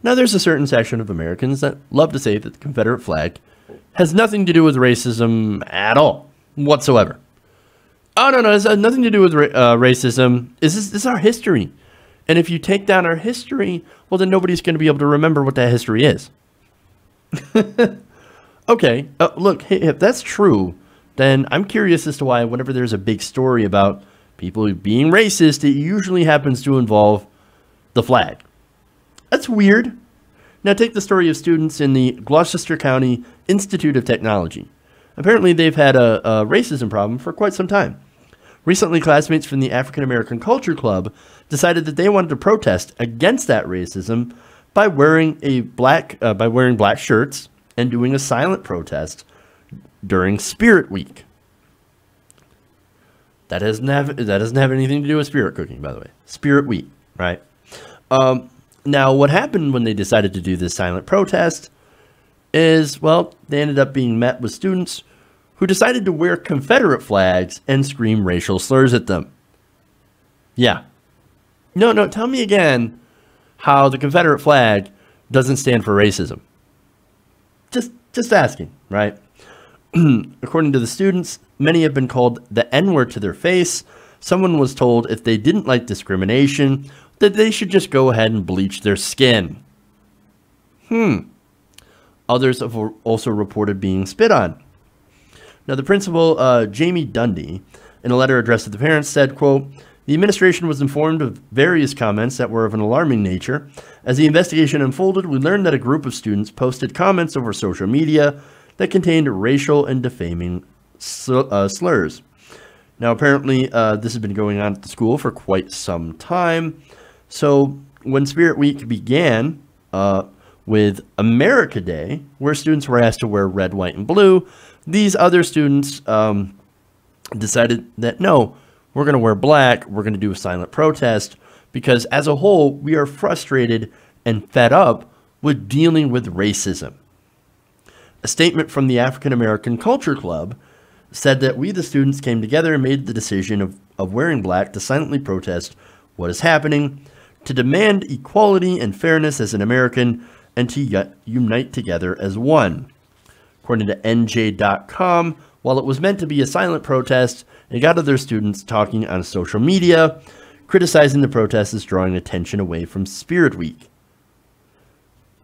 Now, there's a certain section of Americans that love to say that the Confederate flag has nothing to do with racism at all, whatsoever. Oh, no, it has nothing to do with racism. This is our history. And if you take down our history, well, then nobody's going to be able to remember what that history is. Okay, look, hey, if that's true, then I'm curious as to why whenever there's a big story about people being racist, it usually happens to involve the flag. That's weird. Now take the story of students in the Gloucester County Institute of Technology. Apparently they've had a racism problem for quite some time. Recently, classmates from the African American Culture Club decided that they wanted to protest against that racism by wearing black shirts and doing a silent protest during Spirit Week. That doesn't have anything to do with spirit cooking, by the way. Spirit Week, right? Now, what happened when they decided to do this silent protest is, well, they ended up being met with students who decided to wear Confederate flags and scream racial slurs at them. Yeah. No, tell me again how the Confederate flag doesn't stand for racism. Just asking, right? According to the students, many have been called the N-word to their face. Someone was told if they didn't like discrimination, that they should just go ahead and bleach their skin. Others have also reported being spit on. Now, the principal, Jamie Dundee, in a letter addressed to the parents, said, quote, "The administration was informed of various comments that were of an alarming nature. As the investigation unfolded, we learned that a group of students posted comments over social media that contained racial and defaming slurs." Now, apparently, this has been going on at the school for quite some time. So when Spirit Week began with America Day, where students were asked to wear red, white, and blue, these other students decided that, no, we're going to wear black, we're going to do a silent protest, because as a whole, we are frustrated and fed up with dealing with racism. A statement from the African American Culture Club said that we, the students, came together and made the decision of wearing black to silently protest what is happening, to demand equality and fairness as an American, and to unite together as one. According to NJ.com, while it was meant to be a silent protest, it got other students talking on social media, criticizing the protest as drawing attention away from Spirit Week.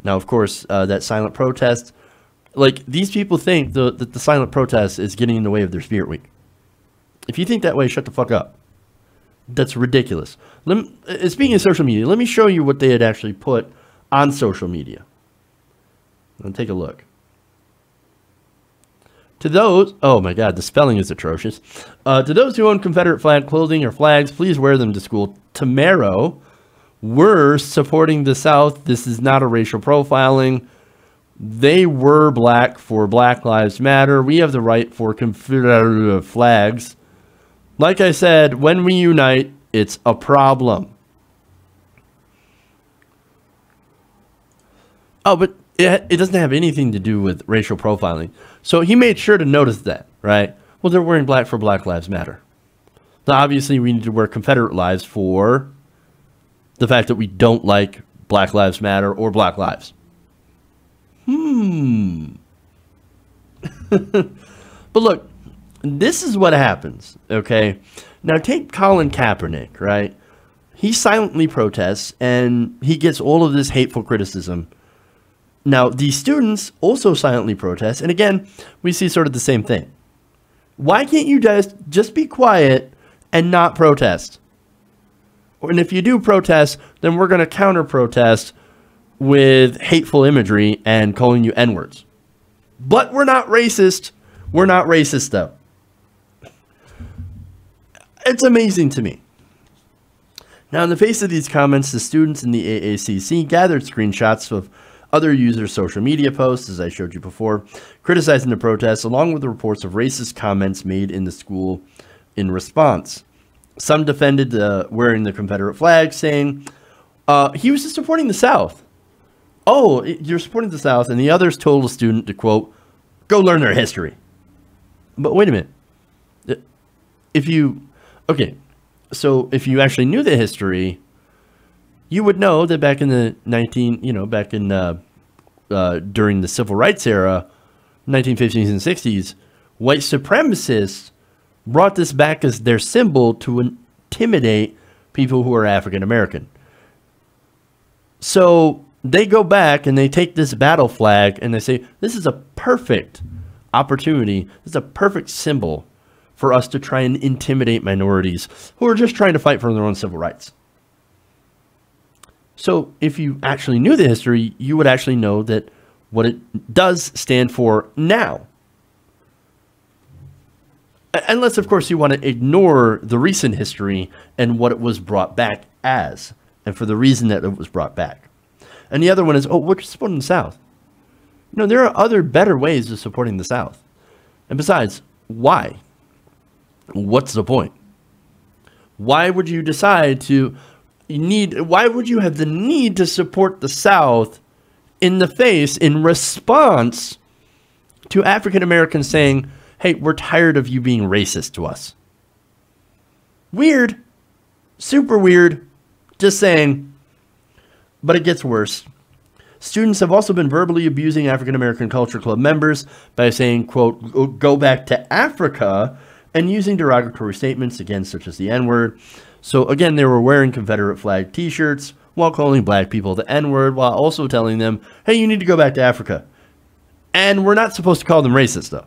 Now, of course, that silent protest, like, these people think that the silent protest is getting in the way of their Spirit Week. If you think that way, shut the fuck up. That's ridiculous. Speaking of social media, let me show you what they had actually put on social media. Let's take a look. To those, oh my God, the spelling is atrocious. To those who own Confederate flag clothing or flags, please wear them to school tomorrow. We're supporting the South. This is not a racial profiling. They were black for Black Lives Matter. We have the right for Confederate flags. Like I said, when we unite, it's a problem. Oh, but it doesn't have anything to do with racial profiling. So he made sure to notice that, right? Well, they're wearing black for Black Lives Matter. Now, obviously, we need to wear Confederate lives for the fact that we don't like Black Lives Matter or Black Lives. But look, this is what happens, okay? Now, take Colin Kaepernick, right? He silently protests, and he gets all of this hateful criticism. Now, the students also silently protest, and again, we see sort of the same thing. Why can't you guys just be quiet and not protest? And if you do protest, then we're going to counter-protest with hateful imagery and calling you N-words. But we're not racist. We're not racist, though. It's amazing to me. Now, in the face of these comments, the students in the AACC gathered screenshots of other users' social media posts, as I showed you before, criticizing the protests, along with the reports of racist comments made in the school in response. Some defended wearing the Confederate flag, saying, he was just supporting the South. Oh, you're supporting the South, and the others told a student to, quote, go learn their history. But wait a minute. Okay, so if you actually knew the history, You would know that back in the during the civil rights era, 1950s and 60s, white supremacists brought this back as their symbol to intimidate people who are African American. So they go back and they take this battle flag and they say, this is a perfect opportunity, this is a perfect symbol for us to try and intimidate minorities who are just trying to fight for their own civil rights. So if you actually knew the history, you would actually know that what it does stand for now. Unless, of course, you want to ignore the recent history and what it was brought back as, and for the reason that it was brought back. And the other one is, oh, we're supporting the South. No, there are other better ways of supporting the South. And besides, why? What's the point? Why would you decide to why would you have the need to support the South in response to African Americans saying, hey, we're tired of you being racist to us? Weird. Super weird. Just saying. But it gets worse. Students have also been verbally abusing African American Culture Club members by saying, quote, go back to Africa, and using derogatory statements, again, such as the N-word. So again, they were wearing Confederate flag t-shirts while calling black people the N-word, while also telling them, hey, you need to go back to Africa. And we're not supposed to call them racist, though,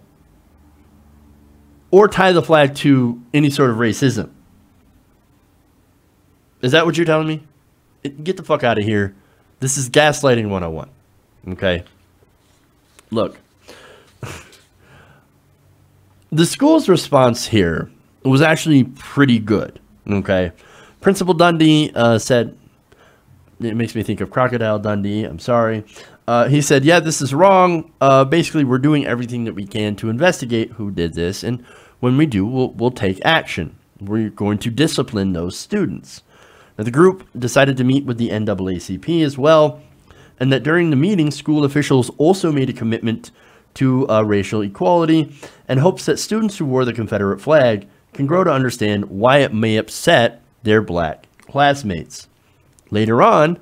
or tie the flag to any sort of racism. Is that what you're telling me? Get the fuck out of here. This is gaslighting 101. Okay? Look. The school's response here was actually pretty good. Okay? Principal Dundee said, it makes me think of Crocodile Dundee. I'm sorry. He said, yeah, this is wrong. Basically, we're doing everything that we can to investigate who did this. And when we do, we'll take action. We're going to discipline those students. Now, the group decided to meet with the NAACP as well, and that during the meeting, school officials also made a commitment to racial equality and hopes that students who wore the Confederate flag can grow to understand why it may upset their black classmates. Later on,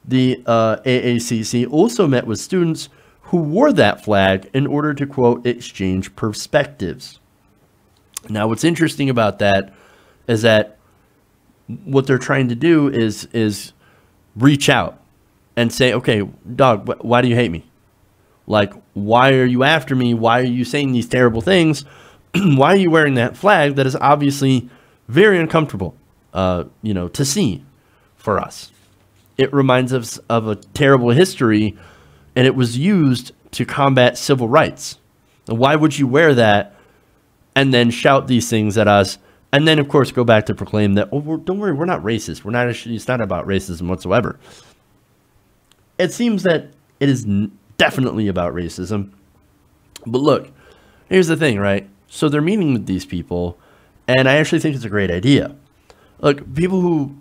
the AACC also met with students who wore that flag in order to, quote, exchange perspectives. Now, what's interesting about that is that what they're trying to do is reach out and say, okay, dog, why do you hate me? Like, why are you after me? Why are you saying these terrible things? Why are you wearing that flag that is obviously very uncomfortable, to see for us? It reminds us of a terrible history, and it was used to combat civil rights. And why would you wear that and then shout these things at us? And then, of course, go back to proclaim that, oh, don't worry, we're not racist. We're not. It's not about racism whatsoever. It seems that it is definitely about racism. But look, here's the thing, right? So they're meeting with these people, and I actually think it's a great idea. Look, people who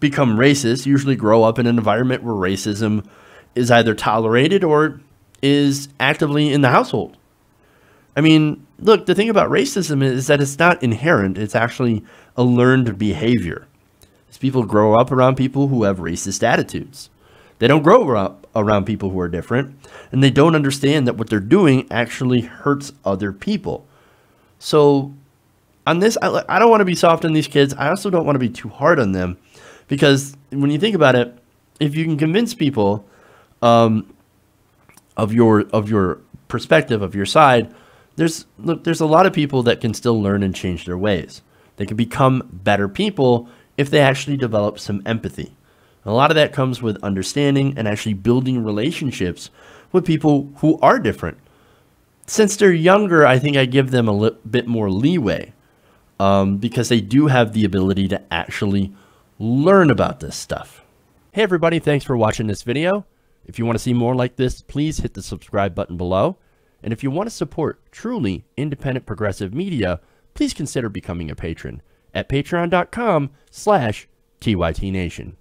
become racist usually grow up in an environment where racism is either tolerated or is actively in the household. I mean, look, the thing about racism is that it's not inherent. It's actually a learned behavior. As people grow up around people who have racist attitudes. They don't grow up around people who are different, and they don't understand that what they're doing actually hurts other people. So on this, I don't want to be soft on these kids. I also don't want to be too hard on them, because when you think about it, if you can convince people of your perspective, of your side, there's a lot of people that can still learn and change their ways. They can become better people if they actually develop some empathy. And a lot of that comes with understanding and actually building relationships with people who are different. Since they're younger, I think I give them a bit more leeway because they do have the ability to actually learn about this stuff. Hey everybody, thanks for watching this video. If you want to see more like this, please hit the subscribe button below. And if you want to support truly independent progressive media, please consider becoming a patron at patreon.com/TYTNation.